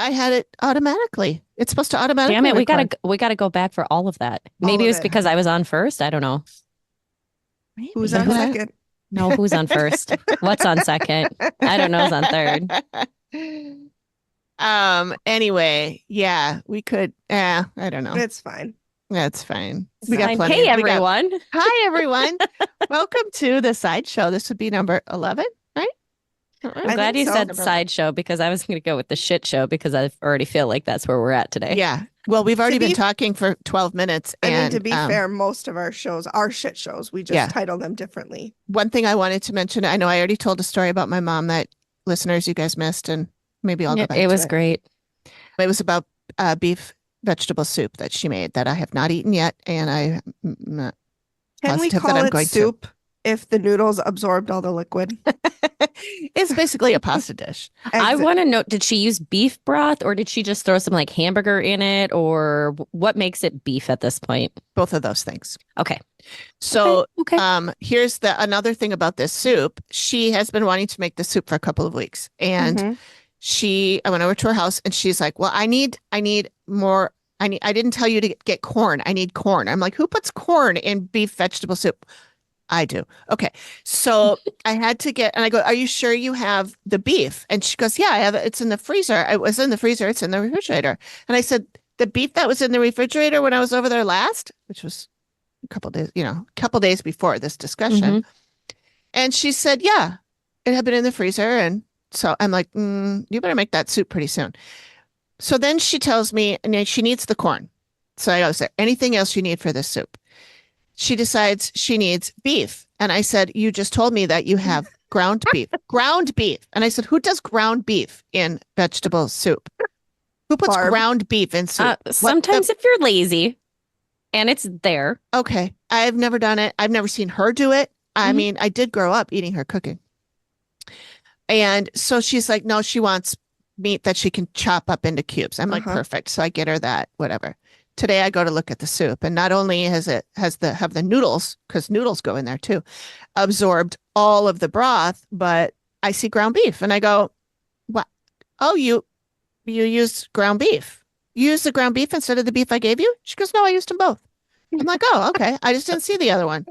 I had it automatically. It's supposed to automatically Damn it, record. we gotta go back for all of that. All Maybe it of was it. because I was on first. I don't know. Who's Maybe. on second? No, who's on first? What's on second? I don't know who's on third. Anyway, yeah, we could. Yeah, I don't know. It's fine. That's fine. It's We got fine. plenty. Hey, everyone. Hi, everyone. Welcome to the Sideshow. This would be number 11, right? I'm I glad think you so. said sideshow because I was going to go with the shit show because I already feel like that's where we're at today. Yeah. Well, we've already To be been talking for 12 minutes. I mean, And to be fair, most of our shows are shit shows. We just Yeah. title them differently. one thing I wanted to mention, I know I already told a story about my mom that listeners, you guys missed, and maybe I'll go back It to was it. great. It was about beef vegetable soup that she made that I have not eaten yet, and I'm not Can we positive that call I'm it going to. soup if the noodles absorbed all the liquid? It's basically a pasta dish. I Exit. want to know, did she use beef broth or did she just throw some like hamburger in it or what makes it beef at this point? Both of those things. Okay. So Okay. here's the another thing about this soup. She has been wanting to make this soup for a couple of weeks, and Mhm. I went over to her house, and she's like, "Well, I need more. I didn't tell you to get corn. I need corn." I'm like, "Who puts corn in beef vegetable soup?" I do. Okay. So I had to get, and I go, "Are you sure you have the beef?" And she goes, "Yeah, I have it. It's in the freezer. It was in the freezer. It's in the refrigerator." And I said, "The beef that was in the refrigerator when I was over there last, which was a couple days, a couple days before this discussion." Mhm. And she said, "Yeah, it had been in the freezer." And so I'm like, "You better make that soup pretty soon." So then she tells me, and she needs the corn. So I go, "Is there anything else you need for this soup?" She decides she needs beef. And I said, "You just told me that you have ground beef." Ground beef. And I said, "Who does ground beef in vegetable soup? Who puts Barb. ground beef in soup?" Sometimes if you're lazy and it's there. Okay. I've never done it. I've never seen her do it. I Mhm. mean, I did grow up eating her cooking. And so she's like, no, she wants meat that she can chop up into cubes. I'm like, perfect. So I get her that, whatever. Today I go to look at the soup, and not only have the noodles, because noodles go in there too, absorbed all of the broth, but I see ground beef, and I go, "What? Oh, you used ground beef. You used the ground beef instead of the beef I gave you?" She goes, "No, I used them both." I'm like, "Oh, okay. I just didn't see the other one."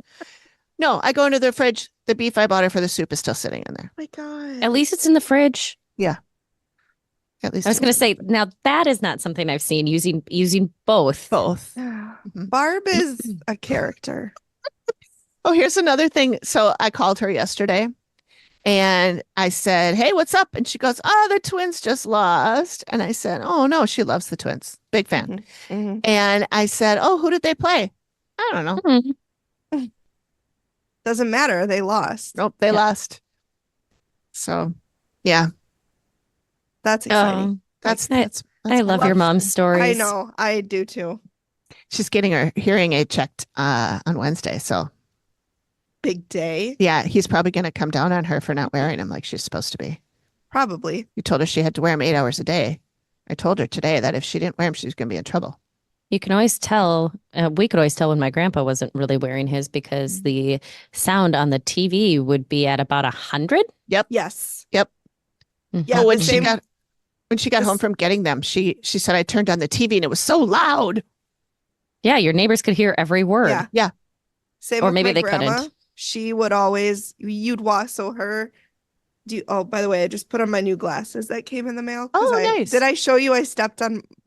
No, I go into the fridge. The beef I bought her for the soup is still sitting in there. Oh my God. At least it's in the fridge. Yeah. At least I was going to say, now that is not something I've seen using both. both. Barb is a character. Oh, here's another thing. So I called her yesterday and I said, "Hey, what's up?" And she goes, "Oh, the Twins just lost." And I said, "Oh, no, she loves the Twins. Big fan." Mhm. And I said, "Oh, who did they play?" "I don't know." Mhm. Doesn't matter. They lost. Nope, they lost. So, yeah, That's exciting. that's I, that's I love your mom's stories. I know. I do too. she's getting her hearing aid checked on Wednesday. So, Big day. yeah, he's probably going to come down on her for not wearing them like she's supposed to be. Probably. You told her she had to wear them 8 hours a day. I told her today that if she didn't wear them, she was going to be in trouble. You can always tell, we could always tell when my grandpa wasn't really wearing his because the sound on the TV would be at about 100. Yep. Yes. Yep. Yeah. Oh, when the she same- got home from getting them, she said, "I turned on the TV and it was so loud." Yeah, your neighbors could hear every word. Yeah. Yeah. Same Or with maybe my they grandma. couldn't. She would always, you'd walk, so her, oh, by the way, I just put on my new glasses that came in the mail. 'Cause Oh, nice. Did I show you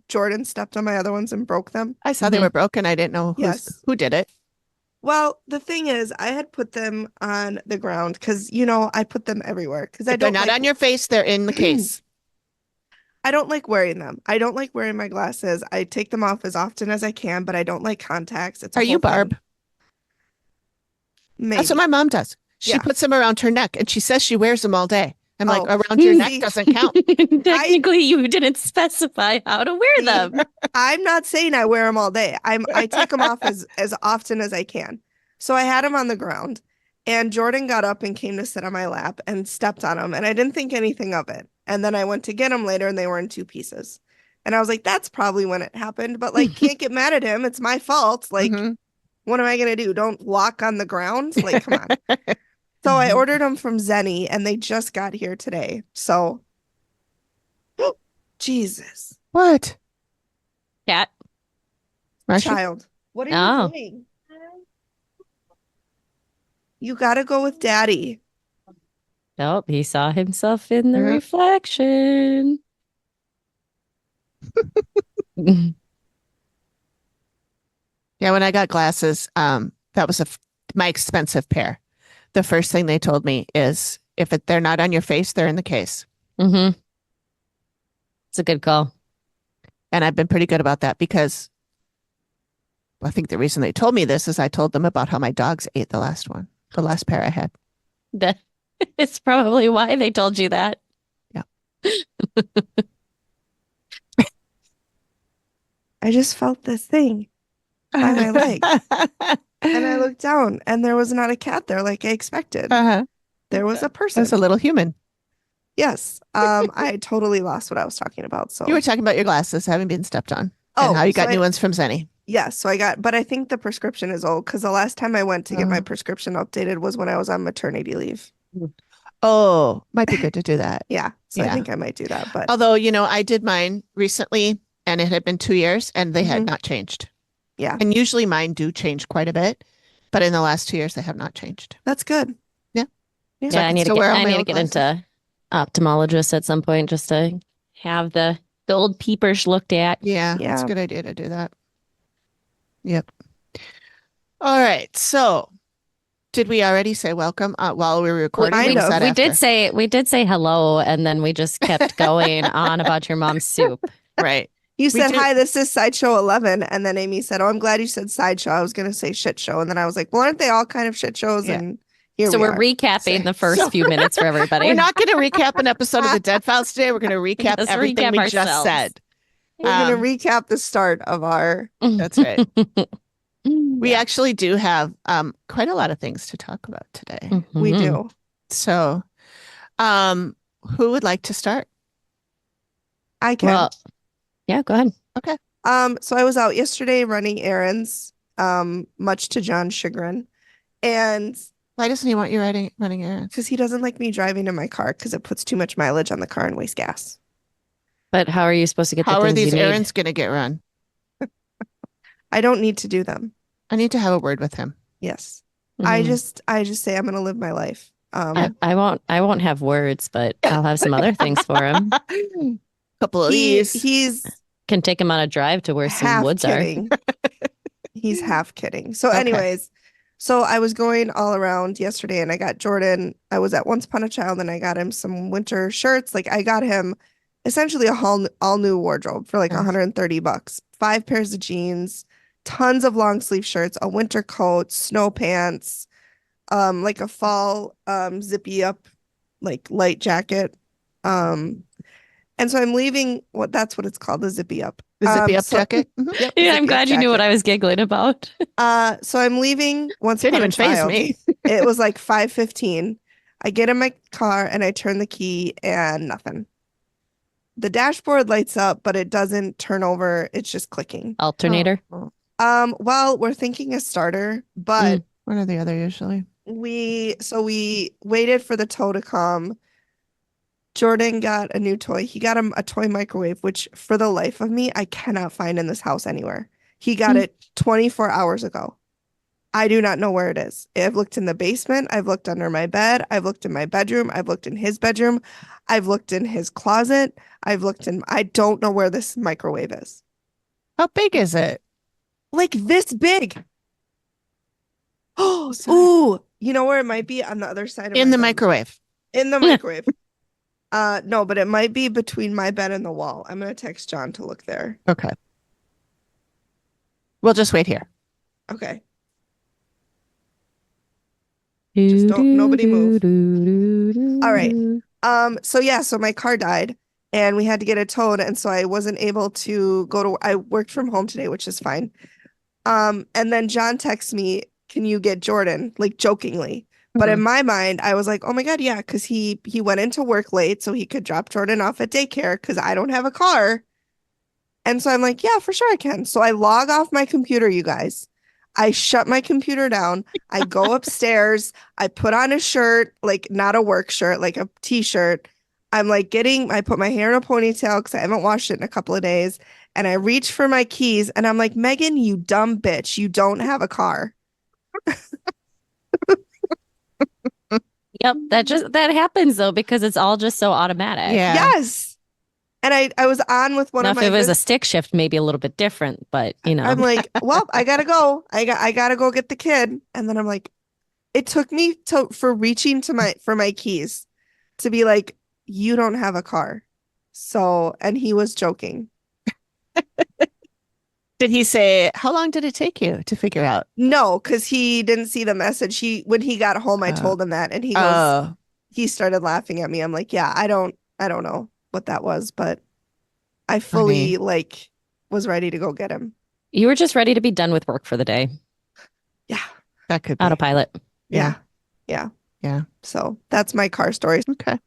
Jordan stepped on my other ones and broke them? I saw they were broken. I didn't know Yes. who did it. Well, the thing is, I had put them on the ground because, I put them everywhere because I If they're don't not like, on your face, they're in the case. I don't like wearing them. I don't like wearing my glasses. I take them off as often as I can, but I don't like contacts. It's a Are you whole thing. Barb? Maybe. That's what my mom does. She Yeah. puts them around her neck and she says she wears them all day. I'm like, Oh. around your neck See? doesn't count. Technically, you didn't specify how to wear them. I'm not saying I wear them all day. I take them off as often as I can. So I had them on the ground, and Jordan got up and came to sit on my lap and stepped on them, and I didn't think anything of it. And then I went to get them later, and they were in two pieces. And I was like, that's probably when it happened, but like, can't get mad at him. It's my fault. Like, Mhm. what am I gonna do? Don't walk on the ground? Like, come on. So I ordered them from Zenny, and they just got here today. So Jesus. What? Cat. Russia? Child. What are Oh. you doing? You gotta go with daddy. Nope, he saw himself in the Yeah. reflection. Yeah, when I got glasses, that was my expensive pair. The first thing they told me is they're not on your face, they're in the case. Mm-hmm. It's a good call. And I've been pretty good about that because I think the reason they told me this is I told them about how my dogs ate the last pair I had. That it's probably why they told you that. Yeah. I just felt this thing by my leg. And I looked down and there was not a cat there like I expected. Uh-huh. There was a It person. was a little human. Yes. I totally lost what I was talking about. So You were talking about your glasses having been stepped on and how you got new ones from Zenny. Yes. So but I think the prescription is old because the last time I went to get my prescription updated was when I was on maternity leave. Oh, might be good to do that. Yeah. So I Yeah. think I might do that. But Although, I did mine recently and it had been 2 years and they had not changed. yeah, And usually mine do change quite a bit, but in the last 2 years they have not changed. that's good. Yeah. Yeah. So Yeah, I need to still get wear all I my need to old get glasses. into ophthalmologist at some point just to have the old peepers looked at. Yeah, it's Yeah. a good idea to do that. Yep. All right. So, did we already say welcome while we were recording? Kind or was of. that after? We did say hello, and then we just kept going on about your mom's soup. Right. You We said, do- hi, this is Sideshow 11. And then Amy said, oh, I'm glad you said Sideshow. I was going to say shit show. And then I was like, well, aren't they all kind of shit shows? Yeah. And here So we we're are. recapping the first few minutes for everybody. We're not going to recap an episode of the Dead Files today. We're going to recap Just everything recap we just ourselves. said. We're going to recap the start of our. That's right. We actually do have quite a lot of things to talk about today. We do. So, who would like to start? I can. Well, yeah, go ahead. Okay. So I was out yesterday running errands, much to John's chagrin. And Why doesn't he want you running errands? because he doesn't like me driving in my car because it puts too much mileage on the car and wastes gas. But how are you supposed to get How the are things these you need? errands going to get run? I don't need to do them. I need to have a word with him. Yes. Mhm. I just say I'm going to live my life. I won't have words, but I'll have some other things for him. Couple of these. He's Can take him on a drive to where some half woods kidding. He's half kidding. So Okay. anyways, so I was going all around yesterday and I got Jordan. I was at Once Upon a Child and I got him some winter shirts. Like I got him essentially a all new wardrobe for like Nice. $130. 5 pairs of jeans, tons of long sleeve shirts, a winter coat, snow pants, like a fall zippy up like light jacket. And so I'm leaving that's what it's called, the zippy up. The zippy up so- jacket. Mhm. Yep, Yeah, I'm zippy up glad you knew what jacket. I was giggling about. So I'm leaving Once Didn't Upon a even faze Child. me. It was like 5:15. I get in my car and I turn the key and nothing. The dashboard lights up, but it doesn't turn over. It's just clicking. Alternator. Oh. Well, we're thinking a starter, but What are the other usually? we waited for the tow to come. Jordan got a new toy. He got him a toy microwave, which for the life of me, I cannot find in this house anywhere. He got it 24 hours ago. I do not know where it is. I've looked in the basement. I've looked under my bed. I've looked in my bedroom. I've looked in his bedroom. I've looked in his closet. I don't know where this microwave is. How big is it? Like this big. Oh, Sorry. ooh. You know where it might be? On the other side of In my the bed. microwave. In the microwave. No, but it might be between my bed and the wall. I'm gonna text John to look there. Okay. We'll just wait here. Okay. Just don't- nobody move. All right. So my car died and we had to get it towed, and so I wasn't able to I worked from home today, which is fine. And then John texts me, "Can you get Jordan?" Like jokingly. But in my mind, I was like, "Oh my God, yeah," because he went into work late so he could drop Jordan off at daycare because I don't have a car. And so I'm like, "Yeah, for sure I can." So I log off my computer, you guys. I shut my computer down. I go upstairs. I put on a shirt, like not a work shirt, like a t-shirt. I'm like I put my hair in a ponytail because I haven't washed it in a couple of days. And I reach for my keys and I'm like, Megan, you dumb bitch. You don't have a car. Yep, that happens though because it's all just so automatic. Yeah. Yes. And I was on with one Now, of if my it was a stick shift, maybe a little bit different, but you know. I'm like, well, I gotta go. I gotta go get the kid. And then I'm like, it took me for reaching for my keys to be like, you don't have a car. So, and he was joking. Did he say, how long did it take you to figure out? No, because he didn't see the message. When he got home, I told him that, and he started laughing at me. I'm like, yeah, I don't know what that was, but I fully like was ready to go get him. You were just ready to be done with work for the day. Yeah. That could be. Autopilot. Yeah. So that's my car story. Okay.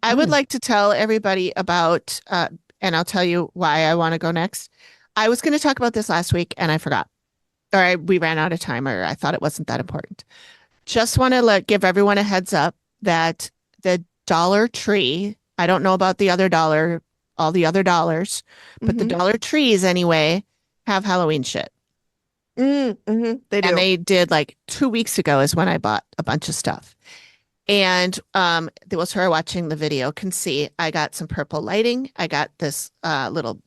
I would like to tell everybody about, and I'll tell you why I want to go next. I was going to talk about this last week and I forgot, or we ran out of time, or I thought it wasn't that important. Just want to give everyone a heads up that the Dollar Tree, I don't know about the other dollar, all the other dollars, but the Dollar Trees anyway have Halloween shit. They do. And they did like 2 weeks ago is when I bought a bunch of stuff. And those who are watching the video can see I got some purple lighting. I got this little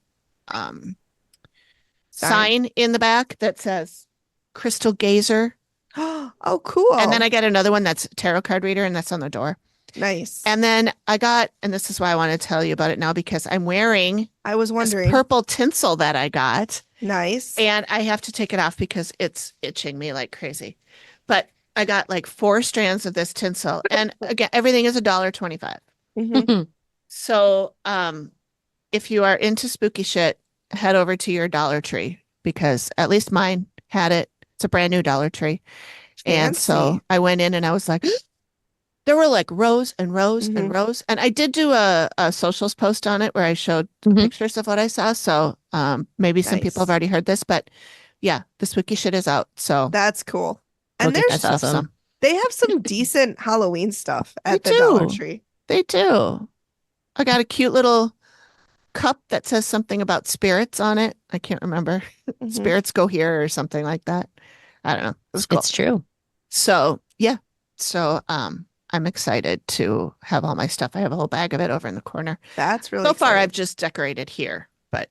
sign in the back that says Crystal Gazer. Oh, cool. And then I get another one that's tarot card reader, and that's on the door. Nice. And then I got, and this is why I want to tell you about it now, because I'm wearing I was wondering. this purple tinsel that I got. Nice. And I have to take it off because it's itching me like crazy. But I got like 4 strands of this tinsel, and again, everything is $1.25. So, if you are into spooky shit, head over to your Dollar Tree, because at least mine had it. It's a brand new Dollar Tree. And so I went in and I was like, there were like rows and rows and rows. And I did do a socials post on it where I showed pictures of what I saw. So maybe some people have already heard this, but yeah, the spooky shit is out. So that's cool. we'll And get that stuff. they have some decent Halloween stuff at the Dollar Tree. They do. I got a cute little cup that says something about spirits on it. I can't remember. Spirits go here or something like that. I don't know. It was cool. It's true. So yeah. So I'm excited to have all my stuff. I have a whole bag of it over in the corner. That's really so far exciting. I've just decorated here, but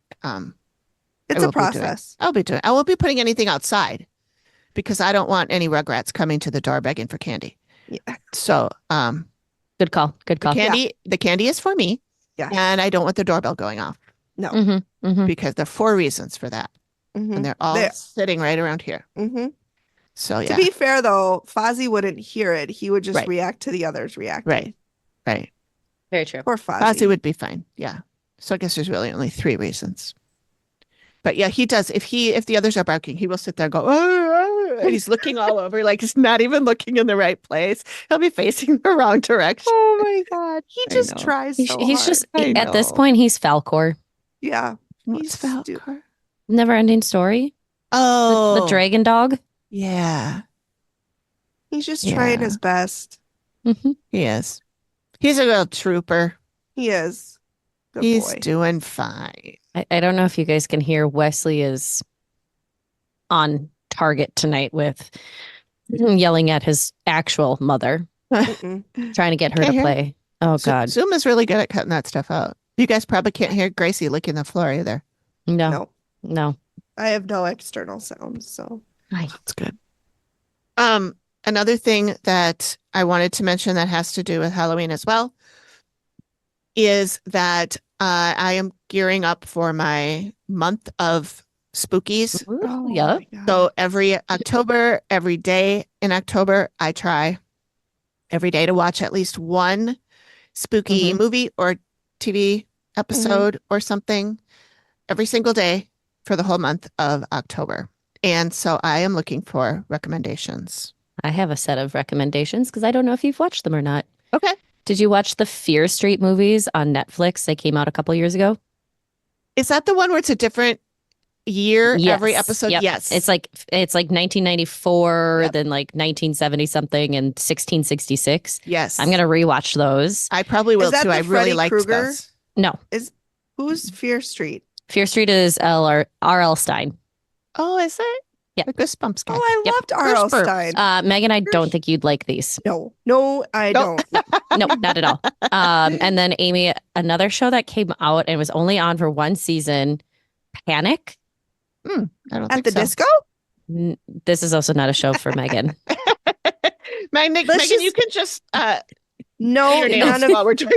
it's a process. I won't be putting anything outside because I don't want any rugrats coming to the door begging for candy. Yeah. So good call. The candy is for me. Yeah. And I don't want the doorbell going off. No. Because there are 4 reasons for that. And they're all sitting right around here. So yeah. To be fair though, Fozzie wouldn't hear it. He would just react to the others reacting. Right. Very true. Poor Fozzie. Fozzie would be fine. Yeah. So I guess there's really only 3 reasons. But yeah, he does. If the others are barking, he will sit there and go, oh, and he's looking all over, like he's not even looking in the right place. He'll be facing the wrong direction. Oh my God. He just tries so He's hard. just, at this point, he's Falcor. Yeah. What's Falcor? Never ending story. Oh. The dragon dog. Yeah. He's just trying his best. He is. He's a real trooper. He is. He's doing fine. I don't know if you guys can hear. Wesley is on target tonight with yelling at his actual mother, trying to get her to play. Oh, God. Zoom is really good at cutting that stuff out. You guys probably can't hear Gracie licking the floor either. No. I have no external sounds, so. That's good. Another thing that I wanted to mention that has to do with Halloween as well is that I am gearing up for my month of spookies. Yeah. So every October, every day in October, I try every day to watch at least one spooky movie or TV episode or something every single day for the whole month of October. And so I am looking for recommendations. I have a set of recommendations because I don't know if you've watched them or not. Okay. Did you watch the Fear Street movies on Netflix? They came out a couple years ago. Is that the one where it's a different year, every Yes. episode? Yep. Yes. It's like 1994, Yep. then like 1970 something, and 1666. Yes. I'm gonna rewatch those. I probably will Is that too. the I really Freddy liked Krueger? those. No, Who's Fear Street? Fear Street is R.L. Stein. Oh, is it? Yeah. The Goosebumps guy. Oh, I Yep. loved R.L. Goosebumps. Stein. Megan, I don't think you'd like these. No, I Nope. don't. No, not at all. And then Amy, another show that came out and was only on for one season, Panic. I don't At think the so. disco? This is also not a show for Megan. Megan, you can just No, your nails none of while we're doing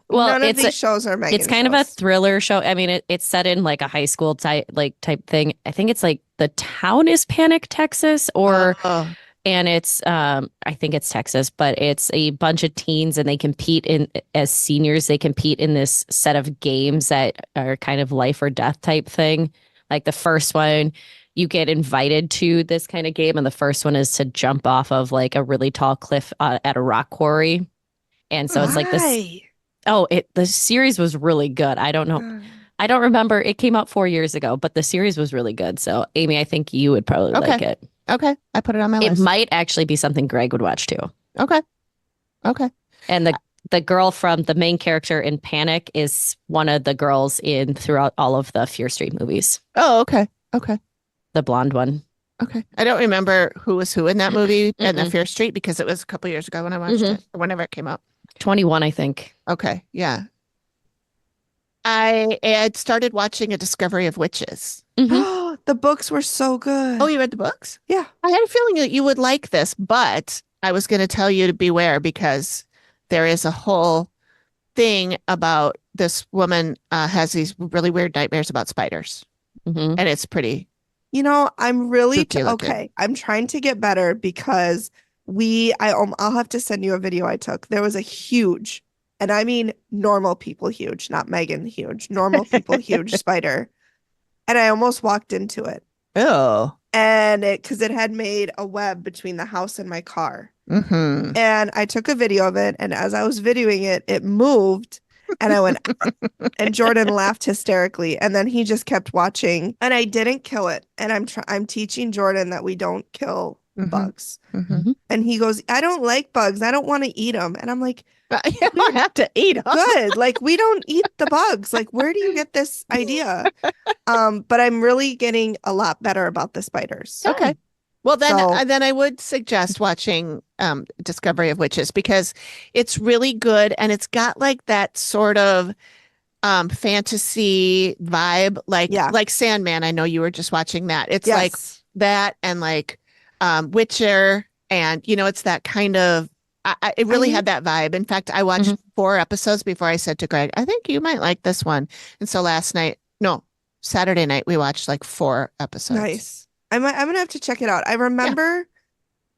Well, none of it's these shows are Megan It's kind of a shows. thriller show. I mean, it's set in like a high school type thing. I think it's like the town is Panic, Texas, and it's I think it's Texas, but it's a bunch of teens and they compete as seniors. They compete in this set of games that are kind of life or death type thing. Like the first one, you get invited to this kind of game, and the first one is to jump off of like a really tall cliff at a rock quarry. And so it's like this. Why? Oh, the series was really good. I don't know. I don't remember. It came out 4 years ago, but the series was really good. So, Amy, I think you would probably like it. Okay. I put it on my It list. might actually be something Greg would watch too. Okay. And the girl from the main character in Panic is one of the girls in throughout all of the Fear Street movies. Oh, okay. Okay. The blonde one. Okay. I don't remember who was who in that movie and the Mm-mm. Fear Street because it was a couple years ago when I watched it, or whenever it came out. 21, I think. Okay. Yeah. I had started watching A Discovery of Witches. Mhm. The books were so good. Oh, you read the books? Yeah. I had a feeling that you would like this, but I was going to tell you to beware because there is a whole thing about this woman has these really weird nightmares about spiders, Mhm. and it's pretty. You know, I'm really Spooky looking. okay. I'm trying to get better because I'll have to send you a video I took. There was a huge, and I mean normal people huge, not Megan huge, normal people huge spider. And I almost walked into it. Oh. And because it had made a web between the house and my car. Mm-hmm. And I took a video of it. And as I was videoing it, it moved. And I went, and Jordan laughed hysterically. And then he just kept watching. And I didn't kill it. And I'm teaching Jordan that we don't kill bugs. Mm-hmm. And he goes, I don't like bugs. I don't want to eat them. And I'm like, You don't have to eat them. good. Like, we don't eat the bugs. Like, where do you get this idea? But I'm really getting a lot better about the spiders. Okay. Well, So- then I would suggest watching Discovery of Witches because it's really good and it's got like that sort of fantasy vibe, like Sandman. I know you were just watching that. It's like Yes. that and like Witcher, and it's that kind of. It really had that vibe. In fact, I watched 4 episodes before I said to Greg, I think you might like this one. And so Saturday night, we watched like 4 episodes. Nice. I'm gonna have to check it out. I remember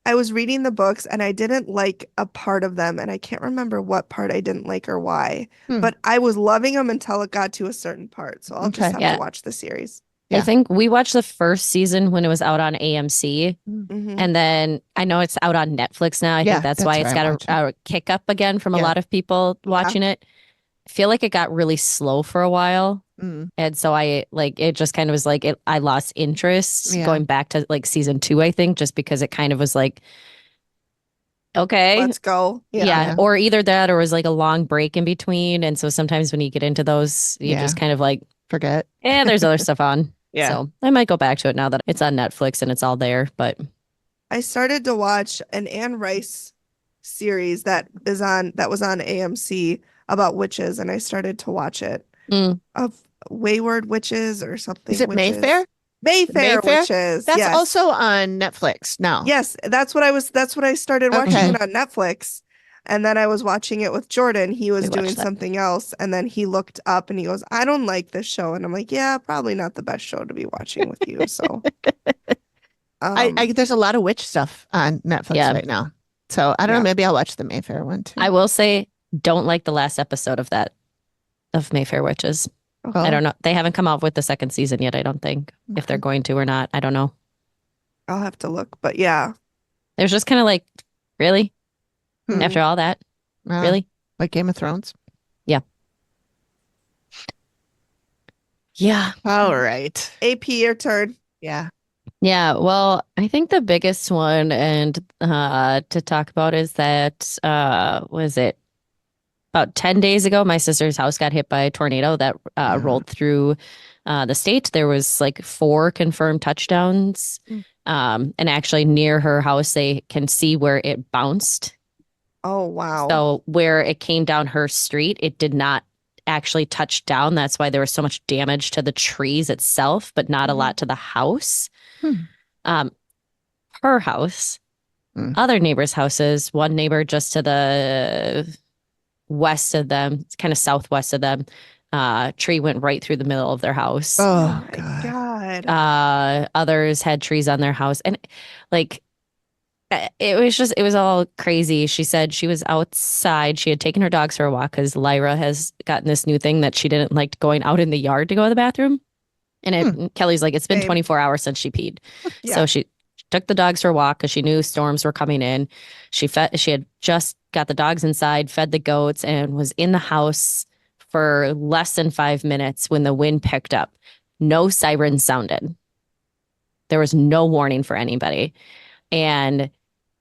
I was reading the books and I didn't like a part of them, and I can't remember what part I didn't like or why. But I was loving them until it got to a certain part. So I'll just have to watch the series. Yeah. I think we watched the first season when it was out on AMC. Mhm. And then I know it's out on Netflix now. I think that's why it's got a kick up again from a lot of people watching it. I feel like it got really slow for a while. And so it just kind of was like I lost interest going back to like season 2, I think, just because it kind of was like, okay, Let's go. Yeah. Or either that or it was like a long break in between. And so sometimes when you get into those, you just kind of like forget. There's other stuff on. Yeah. So I might go back to it now that it's on Netflix and it's all there. But I started to watch an Anne Rice series that was on AMC about witches, and I started to watch it. Of Wayward Witches or something. Is it witches. Mayfair? Mayfair Witches. That's yes. also on Netflix now. Yes, that's what I started watching it on Netflix. And then I was watching it with Jordan. He was doing something else. And then he looked up and he goes, I don't like this show. And I'm like, yeah, probably not the best show to be watching with you. So there's a lot of witch stuff on Netflix right now. So I don't know, maybe I'll watch the Mayfair one too. I will say, don't like the last episode of Mayfair Witches. I don't know. They haven't come out with the second season yet, I don't think. If they're going to or not, I don't know. I'll have to look. But yeah. There's just kind of like, really? After all that? Really? Like Game of Thrones? Yeah. Yeah. All right. AP, your turn. Yeah. Yeah. Well, I think the biggest one and to talk about is that was it about 10 days ago, my sister's house got hit by a tornado that rolled through the state. There was like 4 confirmed touchdowns. And actually near her house, they can see where it bounced. Oh, wow. So where it came down her street, it did not actually touch down. That's why there was so much damage to the trees itself, but not a lot to the house. Um, her house, other neighbors' houses, one neighbor just to the west of them, kind of southwest of them, tree went right through the middle of their house. Oh, my God. God. Others had trees on their house. And like, it was all crazy. She said she was outside. She had taken her dogs for a walk because Lyra has gotten this new thing that she didn't like going out in the yard to go to the bathroom. And Kelly's like, it's been Same. 24 hours since she peed. Yeah. So she took the dogs for a walk because she knew storms were coming in. She had just got the dogs inside, fed the goats, and was in the house for less than 5 minutes when the wind picked up. No sirens sounded. There was no warning for anybody. And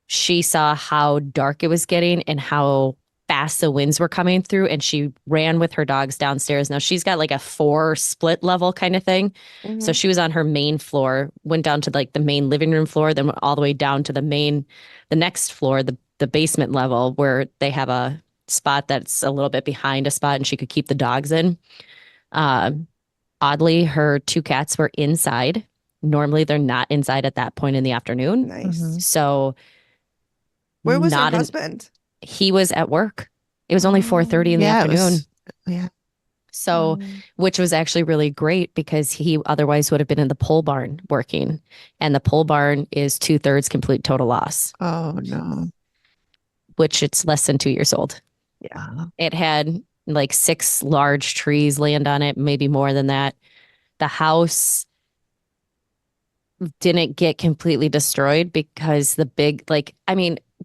she saw how dark it was getting and how fast the winds were coming through. And she ran with her dogs downstairs. Now she's got like a 4 split level kind of thing. So she was on her main floor, went down to like the main living room floor, then went all the way down to the next floor, the basement level, where they have a spot that's a little bit behind a spot and she could keep the dogs in. Oddly, her 2 cats were inside. Normally they're not inside at that point in the afternoon. Nice. So Where was her husband? He was at work. It was only 4:30 in the afternoon. So, which was actually really great because he otherwise would have been in the pole barn working. And the pole barn is 2/3 complete total loss. Oh, no. Which it's less than 2 years old. Yeah. It had like 6 large trees land on it, maybe more than that. The house didn't get completely destroyed because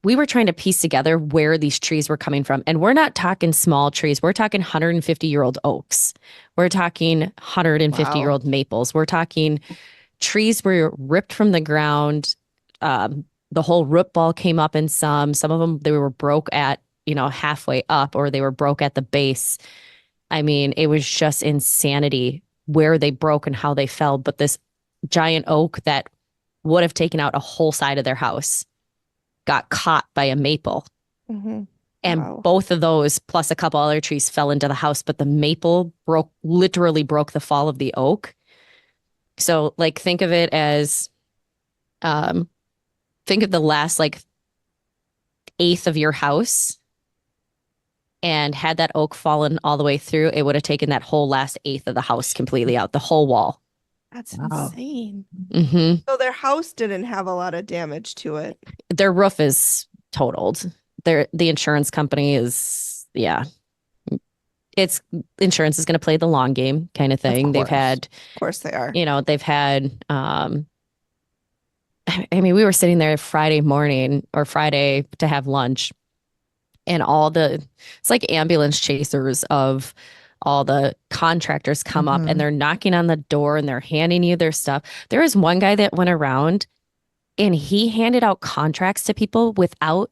we were trying to piece together where these trees were coming from. And we're not talking small trees. We're talking 150-year-old oaks. We're talking 150-year-old maples. We're talking trees were ripped from the ground. The whole root ball came up in some of them, they were broke at, halfway up, or they were broke at the base. I mean, it was just insanity where they broke and how they fell. But this giant oak that would have taken out a whole side of their house got caught by a maple. And both of those, plus a couple other trees, fell into the house, but the maple literally broke the fall of the oak. So like, think of it as, think of the last like 1/8 of your house, and had that oak fallen all the way through, it would have taken that whole last 1/8 of the house completely out, the whole wall. That's insane. Mm-hmm. So their house didn't have a lot of damage to it. Their roof is totaled. The insurance company is, it's insurance is going to play the long game kind of thing. They've had, of course they are. They've had, we were sitting there Friday morning or Friday to have lunch, and it's like ambulance chasers of all the contractors come up and they're knocking on the door and they're handing you their stuff. There was one guy that went around and he handed out contracts to people without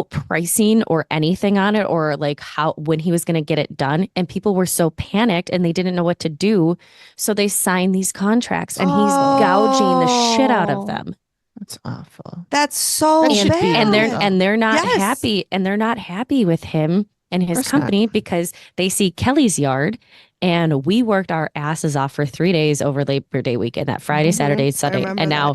pricing or anything on it, or like when he was going to get it done. And people were so panicked and they didn't know what to do. So they signed these contracts and he's gouging the shit out of them. That's awful. That's so bad. And they're not happy, and they're not happy with him and his company because they see Kelly's yard. And we worked our asses off for 3 days over Labor Day weekend, that Friday, Saturday, Sunday. And now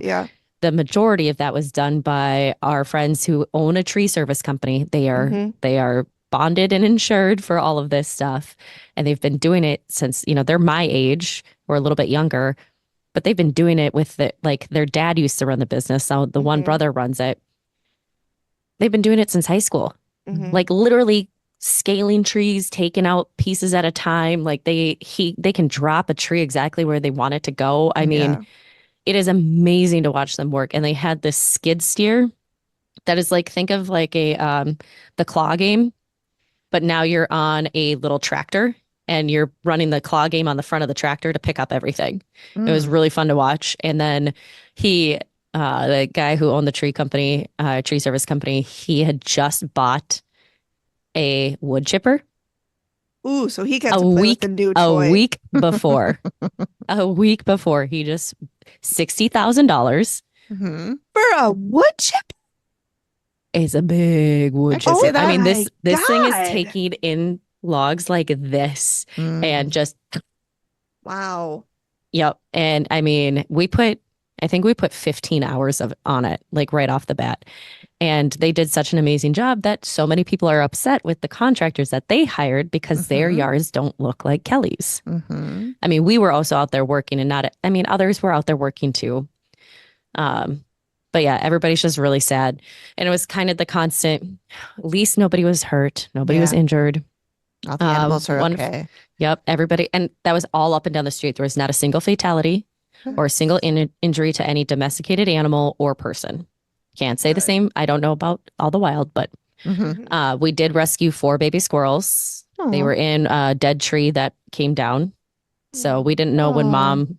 the majority of that was done by our friends who own a tree service company. They are bonded and insured for all of this stuff. And they've been doing it since, they're my age or a little bit younger, but they've been doing it with their dad used to run the business. So the one brother runs it. They've been doing it since high school, like literally scaling trees, taking out pieces at a time. Like they can drop a tree exactly where they want it to go. I mean, it is amazing to watch them work. And they had this skid steer that is like, think of like the claw game, but now you're on a little tractor and you're running the claw game on the front of the tractor to pick up everything. It was Mm. really fun to watch. And then the guy who owned the tree service company, he had just bought a wood chipper Ooh, so he got a to play week with a new a toy. week before. A week before, he just $60,000 Mhm. For a wood chip? is a big wood I can chipper. see that. I mean, my this thing is God. taking in logs like this Mm. and just Wow. yep. And I mean, I think we put 15 hours on it, like right off the bat. And they did such an amazing job that so many people are upset with the contractors that they hired because their Mhm. yards don't look like Kelly's. Mhm. I mean, we were also out there working others were out there working too. But yeah, everybody's just really sad. And it was kind of the constant, at least nobody was hurt. Nobody was Yeah. injured. All the animals are one- okay. Yep. Everybody. And that was all up and down the street. There was not a single fatality or a single injury to any domesticated animal or person. Can't say the Good. same. I don't know about all the wild, but Mhm. we did rescue 4 baby squirrels. They Aw. were in a dead tree that came down. So we didn't know when Aw. mom,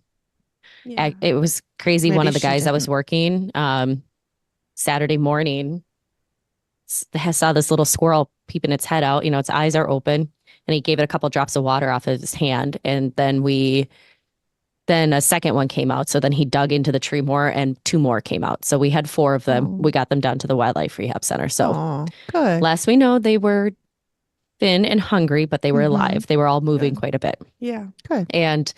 Yeah. it was crazy. One Maybe of the she guys that was didn't. working Saturday morning saw this little squirrel peeping its head out. Its eyes are open, and he gave it a couple drops of water off of his hand. And then a second one came out. So then he dug into the tree more, and 2 more came out. So we had 4 of them. Oh. We got them down to the wildlife rehab center. So Aw, good. last we know, they were thin and hungry, but they were Mhm. alive. They were all moving Good. quite a bit. Yeah. Good. And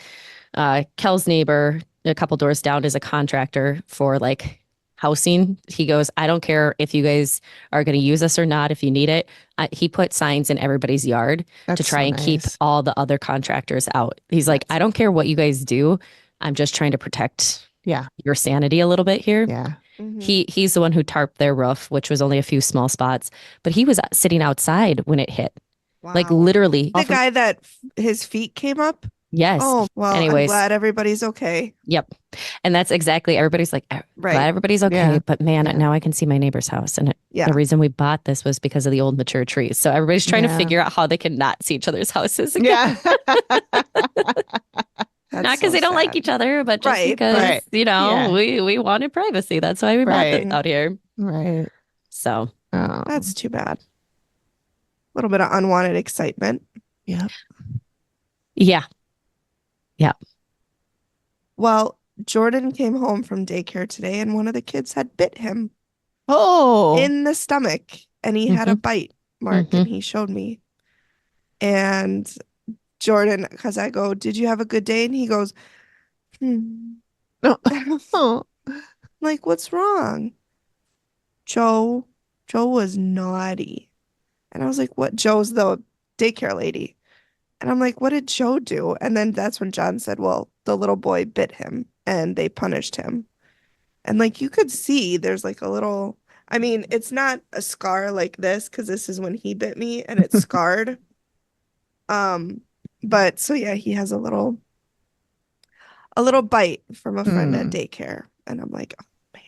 Kel's neighbor, a couple doors down, is a contractor for like housing. He goes, I don't care if you guys are going to use us or not, if you need it. He put signs in everybody's yard That's to try so and keep nice. all the other contractors out. He's like, I don't care what you guys do. I'm just trying to protect Yeah. your sanity a little bit here. Yeah. Mhm. He's the one who tarped their roof, which was only a few small spots, but he was sitting outside when it hit. Like Wow. literally. The guy that his feet came up? Yes. Oh, well, I'm Anyways. glad everybody's okay. Yep. And that's exactly, everybody's like, Right. glad everybody's okay. Yeah. But man, Yeah. now I can see my neighbor's house. And Yeah. the reason we bought this was because of the old mature trees. So everybody's trying to Yeah. figure out how they can not see each other's houses again. Yeah. That's Not because so they don't like sad. each other, but just Right, because, right. Yeah. we wanted privacy. That's why we bought Right. this out here. Right. So, Oh. That's too bad. A little bit of unwanted excitement. Yeah. yeah. Well, Jordan came home from daycare today and one of the kids had bit him Oh. in the stomach and he had a bite mark and he showed me. And Jordan, because I go, did you have a good day? And he goes, No. Oh. like, what's wrong? Joe was naughty. And I was like, what? Joe's the daycare lady. And I'm like, what did Joe do? And then that's when John said, well, the little boy bit him and they punished him. And like, you could see there's like a little, I mean, it's not a scar like this because this is when he bit me and it's scarred. But so yeah, he has a little bite from a friend at daycare. And I'm like, oh man,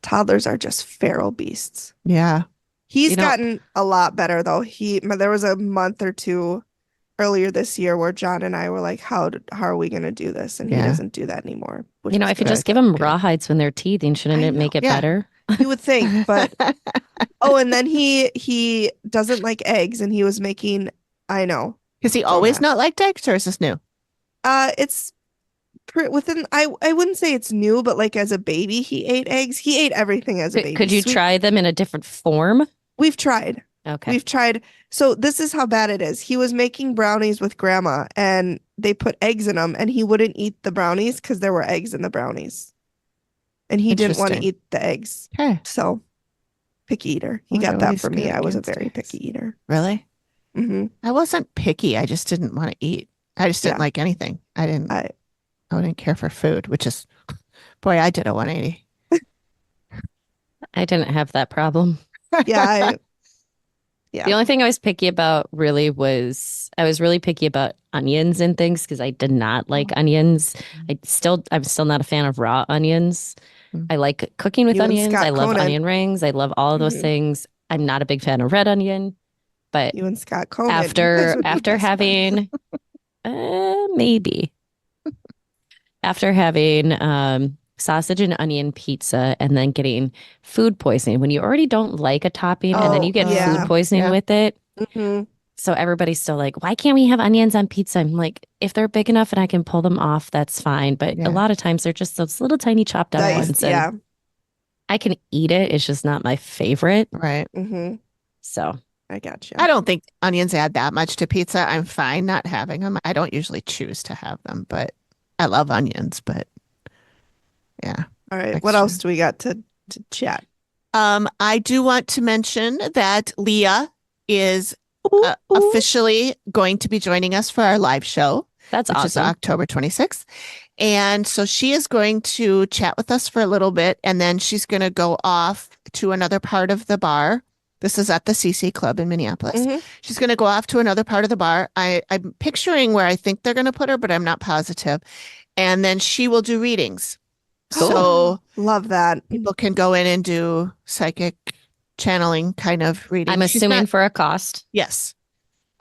toddlers are just feral beasts. Yeah. He's gotten a lot better though. There was a month or 2 earlier this year where John and I were like, how are we going to do this? And he doesn't do that anymore. If you just give them rawhides when they're teething, shouldn't it make it better? You would think, but oh, and then he doesn't like eggs and he was making, I know. Has he always not liked eggs or is this new? It's within, I wouldn't say it's new, but like as a baby, he ate eggs. He ate everything as a baby. Could you try them in a different form? We've tried. Okay. We've tried. So this is how bad it is. He was making brownies with grandma and they put eggs in them and he wouldn't eat the brownies because there were eggs in the brownies. And he didn't want to Interesting. eat the eggs. Okay. So picky eater. He Wonder got what that he's from me. got I was a against very eggs. picky eater. Really? Mm-hmm. I wasn't picky. I just didn't want to eat. I just didn't like anything. I didn't care for food, which is, boy, I did a 180. I didn't have that problem. Yeah. Yeah. The only thing I was picky about really was I was really picky about onions and things because I did not like onions. I'm still not a fan of raw onions. I like cooking with You and onions. Scott I love Conan. onion rings. I love all of those Mhm. things. I'm not a big fan of red onion. But You and Scott Conan. You guys would be after best friends. having maybe after having sausage and onion pizza and then getting food poisoning, when you already don't like a topping and then Oh, you get yeah. food poisoning Yeah. with it. Mhm. So everybody's still like, why can't we have onions on pizza? I'm like, if they're big enough and I can pull them off, that's fine. But Yeah. a lot of times they're just those little tiny chopped up Diced, ones. And yeah. I can eat it. It's just not my favorite. Right. Mm-hmm. So I gotcha. I don't think onions add that much to pizza. I'm fine not having them. I don't usually choose to have them, but I love onions, but yeah. All right. That's What true. else do we got to chat? I do want to mention that Leah is Ooh. officially going to be joining us for our live show, that's which is awesome. October 26th. And so she is going to chat with us for a little bit, and then she's going to go off to another part of the bar. This is at the CC Club in Minneapolis. Mhm. She's going to go off to another part of the bar. I'm picturing where I think they're going to put her, but I'm not positive. And then she will do readings. So Love that. people can go in and do psychic channeling kind of reading. I'm assuming for a cost. Yes.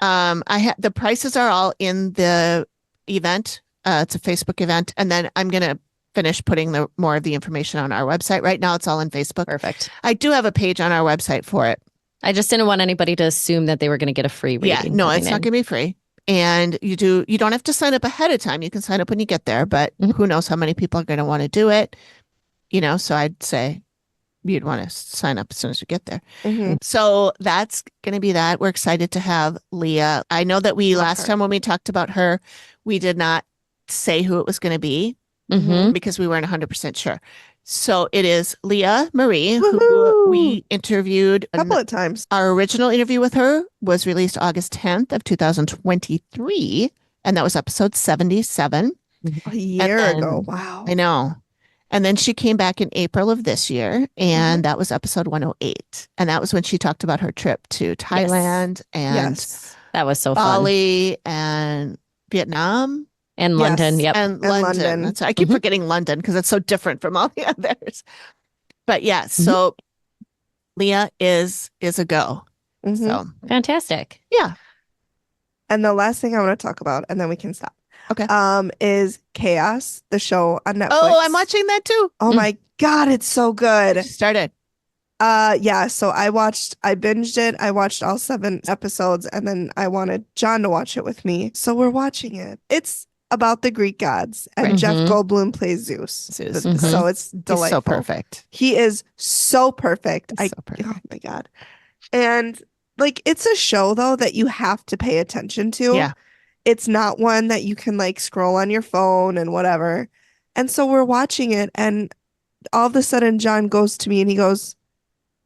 The prices are all in the event. It's a Facebook event. And then I'm going to finish putting more of the information on our website. Right now it's all on Facebook. Perfect. I do have a page on our website for it. I just didn't want anybody to assume that they were going to get a free reading. Yeah, no, coming it's not in. going to be free. And you don't have to sign up ahead of time. You can sign up when you get there, but Mhm. who knows how many people are going to want to do it. So I'd say you'd want to sign up as soon as you get there. Mhm. So that's going to be that. We're excited to have Leah. I know that Love last her. time when we talked about her, we did not say who it was going to be Mhm. because we weren't 100% sure. So it is Leah Marie, who Woohoo! we interviewed. A couple of times. Our original interview with her was released August 10th of 2023, and that was episode 77. A year then- ago. Wow. I know. And then she came back in April of this year, and that was episode 108. And that was when she talked about her trip to Thailand and Yes. That was so fun. Bali and Vietnam And Yes. London. Yep. and London. London. That's, I keep Mhm. forgetting London because it's so different from all the others. But yeah, so Leah is a go. Mhm. So Fantastic. yeah. And the last thing I want to talk about, and then we can stop. Okay. Is Chaos, the show on Netflix. Oh, I'm watching that too. Oh my God, it's so good. Started. Yeah, so I binged it. I watched all 7 episodes, and then I wanted John to watch it with me. So we're watching it. It's about the Greek gods, and Right. Jeff Mhm. Goldblum plays Zeus. Zeus. Mhm. So it's He's delightful. so perfect. He is so perfect. He's so perfect. Oh my God. And like, it's a show though that you have to pay attention to. Yeah. It's not one that you can like scroll on your phone and whatever. And so we're watching it, and all of a sudden John goes to me and he goes,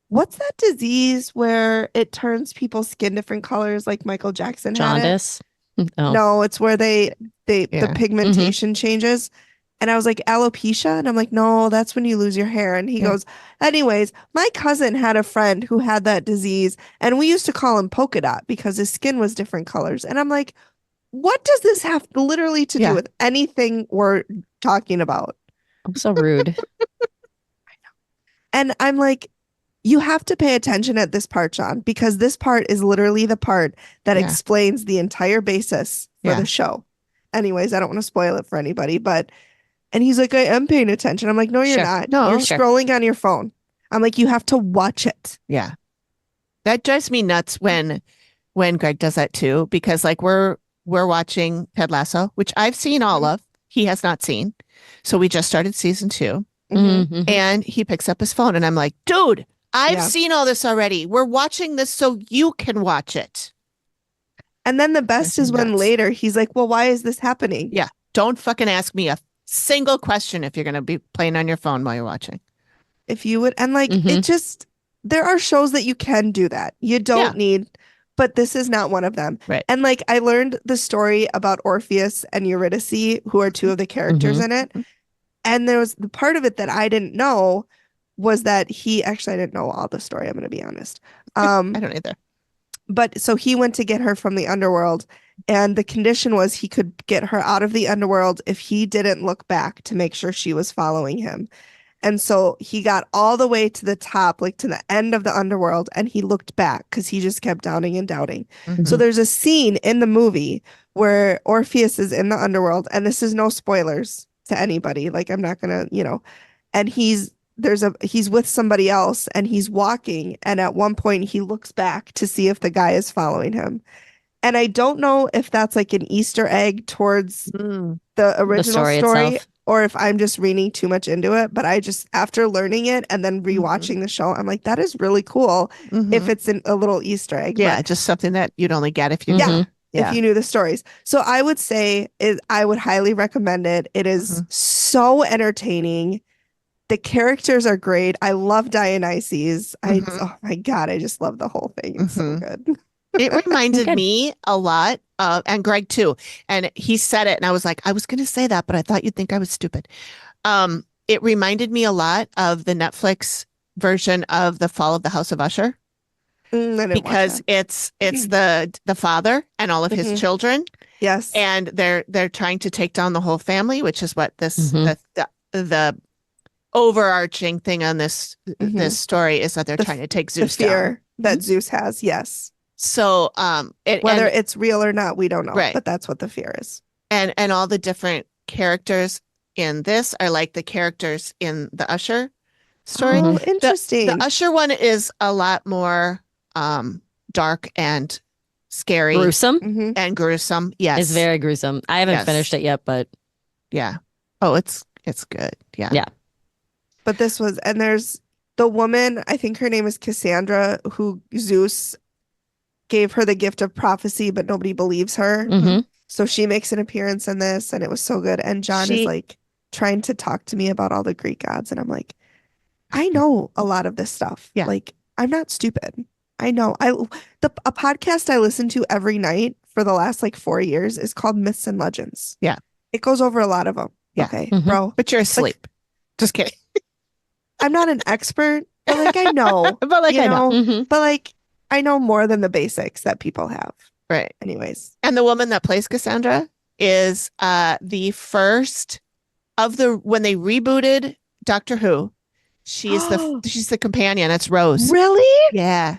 "What's that disease where it turns people's skin different colors like Michael Jackson had it?" Jaundice. Oh. No, it's where the Yeah. pigmentation changes. And I was like, alopecia? And I'm like, no, that's when you lose your hair. And he Yeah. goes, anyways, my cousin had a friend who had that disease, and we used to call him polka dot because his skin was different colors. And I'm like, what does this have literally to Yeah. do with anything we're talking about? I'm so rude. And I'm like, you have to pay attention at this part, John, because this part is literally the part that Yeah. explains the entire basis for Yeah. the show. Anyways, I don't want to spoil it for anybody, and he's like, I am paying attention. I'm like, no, you're Sure. not. No. You're Sure. scrolling on your phone. I'm like, you have to watch it. Yeah. That drives me nuts when Greg does that too, because like we're watching Ted Lasso, which I've seen all of. He has not seen. So we just started season 2, Mhm. and he picks up his phone, and I'm like, dude, I've Yeah. seen all this already. We're watching this so you can watch it. And then the best That's is when nuts. later he's like, well, why is this happening? Yeah. Don't fucking ask me a single question if you're going to be playing on your phone while you're watching. If you would, and like, Mhm. it just, there are shows that you can do that. You don't need, but this is not one of them. Right. And like, I learned the story about Orpheus and Eurydice, who are 2 of the characters in it. And there was the part of it that I didn't know was that actually, I didn't know all the story. I'm going to be honest. I don't either. But so he went to get her from the underworld, and the condition was he could get her out of the underworld if he didn't look back to make sure she was following him. And so he got all the way to the top, like to the end of the underworld, and he looked back because he just kept doubting and doubting. So there's a scene in the movie where Orpheus is in the underworld, and this is no spoilers to anybody. Like, I'm not gonna, and he's with somebody else, and he's walking, and at one point he looks back to see if the guy is following him. And I don't know if that's like an Easter egg towards the original story or if I'm just reading too much into it. But I just, after learning it and then rewatching the show, I'm like, that is really cool if it's a little Easter egg. Yeah, just something that you'd only get if you if you knew the stories. So I would say I would highly recommend it. It is so entertaining. The characters are great. I love Dionysus. Oh my God, I just love the whole thing. It's so good. It reminded me a lot of, and Greg too. And he said it, and I was like, I was going to say that, but I thought you'd think I was stupid. It reminded me a lot of the Netflix version of The Fall of the House of Usher, because it's the father and all of his children. Yes, and they're trying to take down the whole family, which is what this the overarching thing on this story is, that they're trying to take Zeus the fear down. That Zeus has. Yes. So whether it's real or not, we don't know, right. But that's what the fear is. And all the different characters in this are like the characters in the Usher story. Oh, interesting. The Usher one is a lot more dark and scary, gruesome and gruesome. Yes, it's very gruesome. I haven't finished it yet, but yeah. Oh, it's good. Yeah. But this was, and there's the woman, I think her name is Cassandra, who Zeus gave her the gift of prophecy, but nobody believes her. So she makes an appearance in this, and it was so good. And John is like trying to talk to me about all the Greek gods, and I'm like, I know a lot of this stuff. Yeah. Like, I'm not stupid. I know. A podcast I listen to every night for the last like 4 years is called Myths and Legends. Yeah. It goes over a lot of them. Yeah. Okay, bro. But you're asleep. Just kidding. I'm not an expert, but like I know. But like I know. But like I know more than the basics that people have. Right. Anyways. And the woman that plays Cassandra is the first of when they rebooted Doctor Who. She's the companion. It's Rose. Really? Yeah.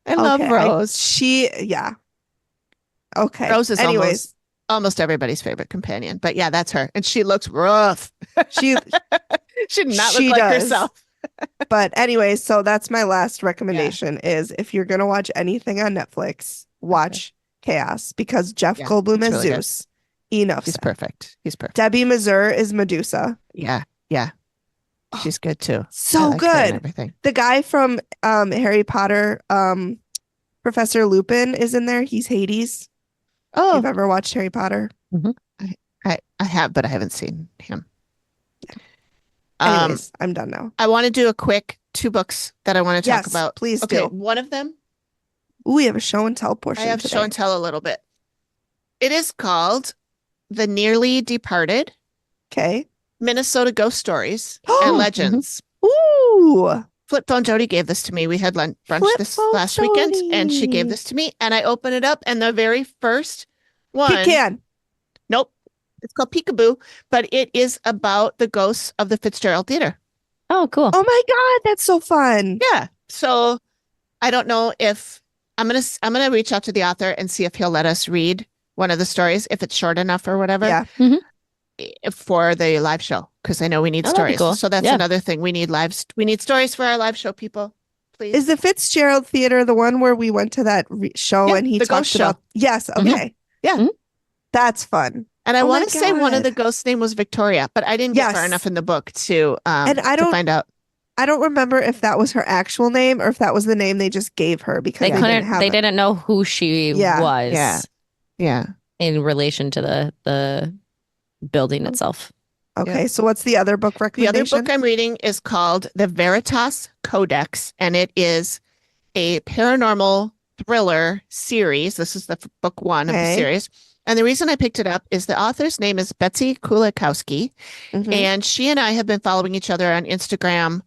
I love Rose. Yeah. Okay. Rose is almost everybody's favorite companion. But yeah, that's her. And she looks rough. She did not look like herself. But anyway, so that's my last recommendation is if you're going to watch anything on Netflix, watch Chaos, because Jeff Goldblum is really Zeus. Enough. He's perfect. He's perfect. Debbie Mazur is Medusa. Yeah. Yeah. She's good too. So good. Everything. The guy from Harry Potter, Professor Lupin, is in there. He's Hades. Oh. You've ever watched Harry Potter? I have, but I haven't seen him. Anyways, I'm done now. I want to do a quick 2 books that I want to talk about. Please do. One of them. Ooh, we have a show and tell portion. I have show and tell a little bit. It is called The Nearly Departed. Okay. Minnesota Ghost Stories and Legends. Ooh. Flip Phone Jody gave this to me. We had brunch this last weekend, and she gave this to me, and I open it up, and the very first one. Pecan. Nope. It's called Peekaboo, but it is about the ghosts of the Fitzgerald Theater. Oh, cool. Oh my God, that's so fun. Yeah. So I don't know if I'm gonna reach out to the author and see if he'll let us read one of the stories, if it's short enough or whatever. Yeah. For the live show, because I know we need stories. Cool. So that's another thing. We need we need stories for our live show, people. Please. Is the Fitzgerald Theater the one where we went to that show and he talked about? Yes. Okay. Yeah. That's fun. And I want to say one of the ghosts' name was Victoria, but I didn't get far enough in the book to find out. I don't remember if that was her actual name or if that was the name they just gave her because they didn't know who she was. Yeah. In relation to the building itself. Okay, so what's the other book recommendation? The other book I'm reading is called The Veritas Codex, and it is a paranormal thriller series. This is the book 1 of the series. And the reason I picked it up is the author's name is Betsy Kulikowski, and she and I have been following each other on Instagram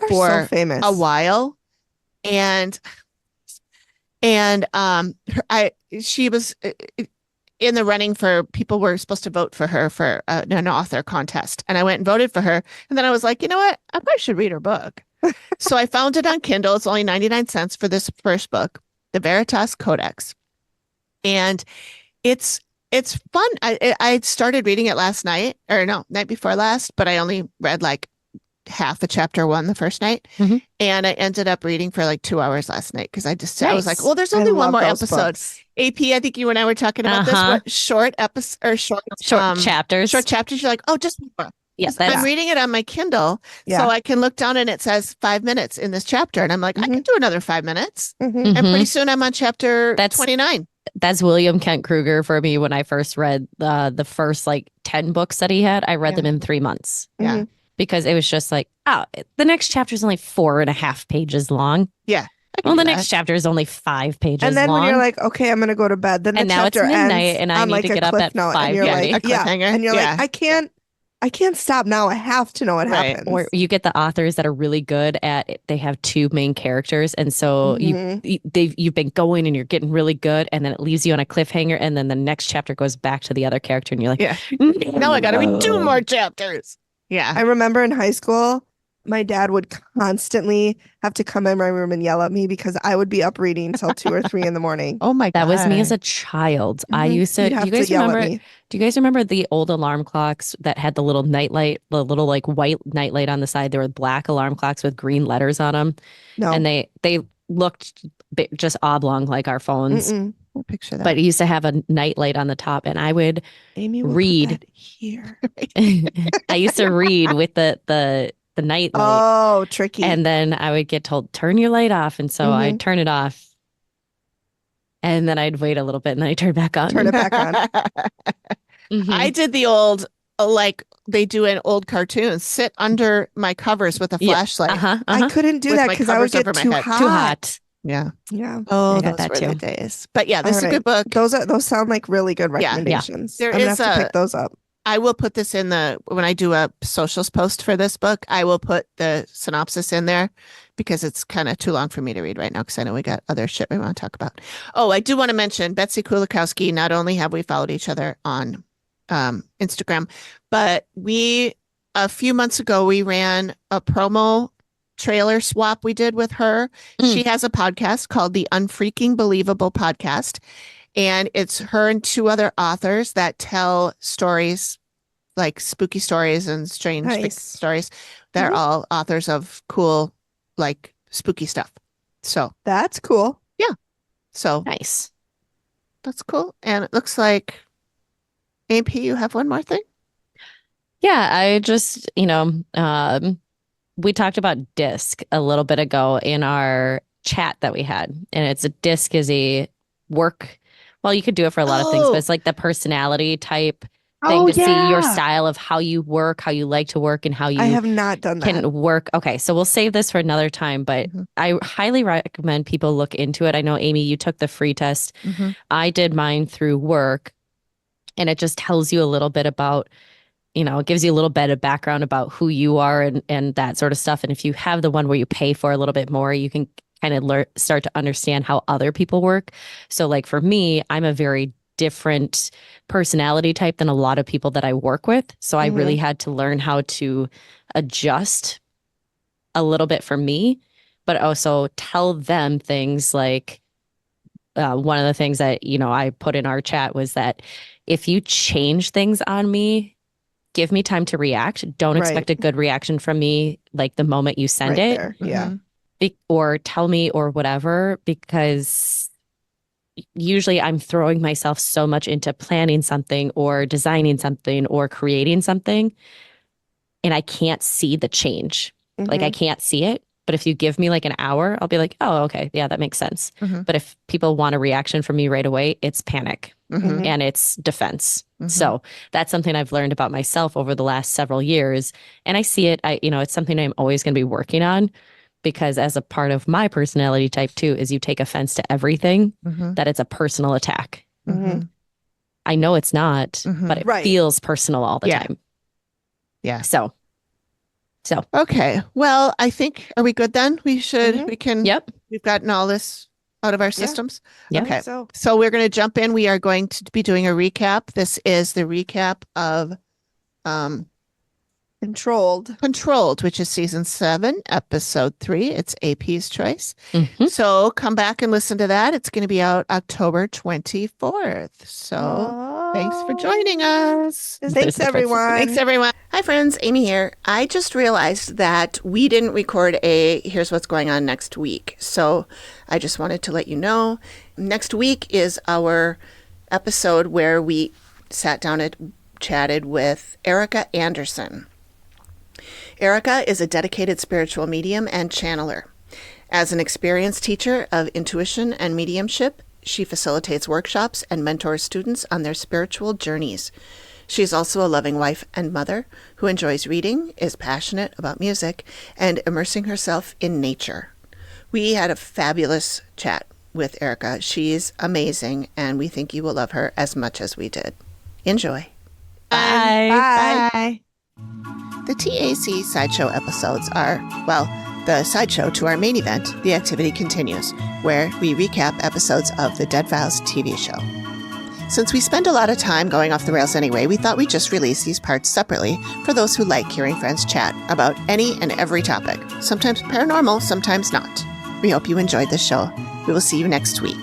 for so famous. A while. And she was in the running for people were supposed to vote for her for an author contest. And I went and voted for her. And then I was like, you know what? I probably should read her book. So I found it on Kindle. It's only 99 cents for this first book, The Veritas Codex. And it's fun. I started reading it last night, or no, night before last, but I only read like half of chapter 1 the first night. And I ended up reading for like 2 hours last night because I was like, well, there's only one more episode. AP, I think you and I were talking about this. What short episode or short chapters? Short chapters. You're like, oh, just more. Yes, I'm reading it on my Kindle, so I can look down and it says 5 minutes in this chapter, and I'm like, I can do another 5 minutes, and pretty soon I'm on chapter 29. That's William Kent Kruger for me. When I first read the first like 10 books that he had, I read them in 3 months. Yeah, because it was just like, oh, the next chapter is only 4.5 pages long. Yeah. Well, the next chapter is only 5 pages long. And then when you're like, okay, I'm going to go to bed, then the now it's chapter midnight ends and I need like to get up at 5. And you're like, a cliffhanger. And you're like, I can't stop now. I have to know what happens. Or you get the authors that are really good at it. They have 2 main characters, and so you've been going and you're getting really good, and then it leaves you on a cliffhanger, and then the next chapter goes back to the other character, and you're like, now I got to read 2 more chapters. Yeah. I remember in high school, my dad would constantly have to come in my room and yell at me because I would be up reading till 2 or 3 in the morning. Oh my God. That was me as a child. I used to, do you guys remember the old alarm clocks that had the little nightlight, the little like white nightlight on the side? There were black alarm clocks with green letters on them. No. And they looked just oblong like our phones. I'll picture that. But it used to have a nightlight on the top, and I would read here. I used to read with the night light. Oh, tricky. And then I would get told, turn your light off. And so I'd turn it off. And then I'd wait a little bit and then I'd turn it back on. Turn it back on. I did the old, like they do in old cartoons, sit under my covers with a flashlight. I couldn't do that because I would get too hot. Too hot. Yeah. Yeah. Oh, those were the days. But yeah, this is a good book. Those sound like really good recommendations. Yeah. I'm gonna have to pick those up. I will put this in when I do a socials post for this book, I will put the synopsis in there because it's kind of too long for me to read right now because I know we got other shit we want to talk about. Oh, I do want to mention Betsy Kulikowski. Not only have we followed each other on Instagram, but a few months ago, we ran a promo trailer swap we did with her. She has a podcast called the Unfreaking Believable Podcast. And it's her and 2 other authors that tell stories, like spooky stories and strange stories. They're all authors of cool, like spooky stuff. So that's cool. Yeah. So nice. That's cool. And it looks like, AP, you have one more thing? Yeah, I just, we talked about DISC a little bit ago in our chat that we had. And DISC is a work. Well, you could do it for a lot of things, but it's like the personality type thing to see your style of how you work, how you like to work, and how you I have not done that. Can work. Okay, so we'll save this for another time, but I highly recommend people look into it. I know, Amy, you took the free test. I did mine through work, and it just tells you a little bit about, it gives you a little bit of background about who you are and that sort of stuff. And if you have the one where you pay for a little bit more, you can kind of start to understand how other people work. So like for me, I'm a very different personality type than a lot of people that I work with. So I really had to learn how to adjust a little bit for me, but also tell them things like one of the things that, I put in our chat was that if you change things on me, give me time to react. Don't expect a good reaction from me like the moment you send it. There. Yeah. Or tell me or whatever, because usually I'm throwing myself so much into planning something or designing something or creating something, and I can't see the change. Like I can't see it. But if you give me like an hour, I'll be like, oh, okay. Yeah, that makes sense. But if people want a reaction from me right away, it's panic and it's defense. So that's something I've learned about myself over the last several years. And I see it, it's something I'm always going to be working on. Because as a part of my personality type too, is you take offense to everything, that it's a personal attack. I know it's not, but it feels personal all the time. Yeah. So. Okay. Well, I think, are we good then? We can. Yep. We've gotten all this out of our systems? Yeah. Okay. So So we're going to jump in. We are going to be doing a recap. This is the recap of Controlled, which is season 7, episode 3. It's AP's choice. Mhm. So come back and listen to that. It's going to be out October 24th. So thanks for joining us. thanks, everyone. Thanks, everyone. Hi, friends. Amy here. I just realized that we didn't record a Here's What's Going On next week. So I just wanted to let you know. Next week is our episode where we sat down and chatted with Erica Anderson. Erica is a dedicated spiritual medium and channeler. As an experienced teacher of intuition and mediumship, she facilitates workshops and mentors students on their spiritual journeys. She is also a loving wife and mother who enjoys reading, is passionate about music, and immersing herself in nature. We had a fabulous chat with Erica. She's amazing, and we think you will love her as much as we did. Enjoy. Bye. Bye. The TAC Sideshow episodes are, well, the sideshow to our main event, The Activity Continues, where we recap episodes of the Dead Files TV show. Since we spend a lot of time going off the rails anyway, we thought we'd just release these parts separately for those who like hearing friends chat about any and every topic, sometimes paranormal, sometimes not. We hope you enjoyed this show. We will see you next week.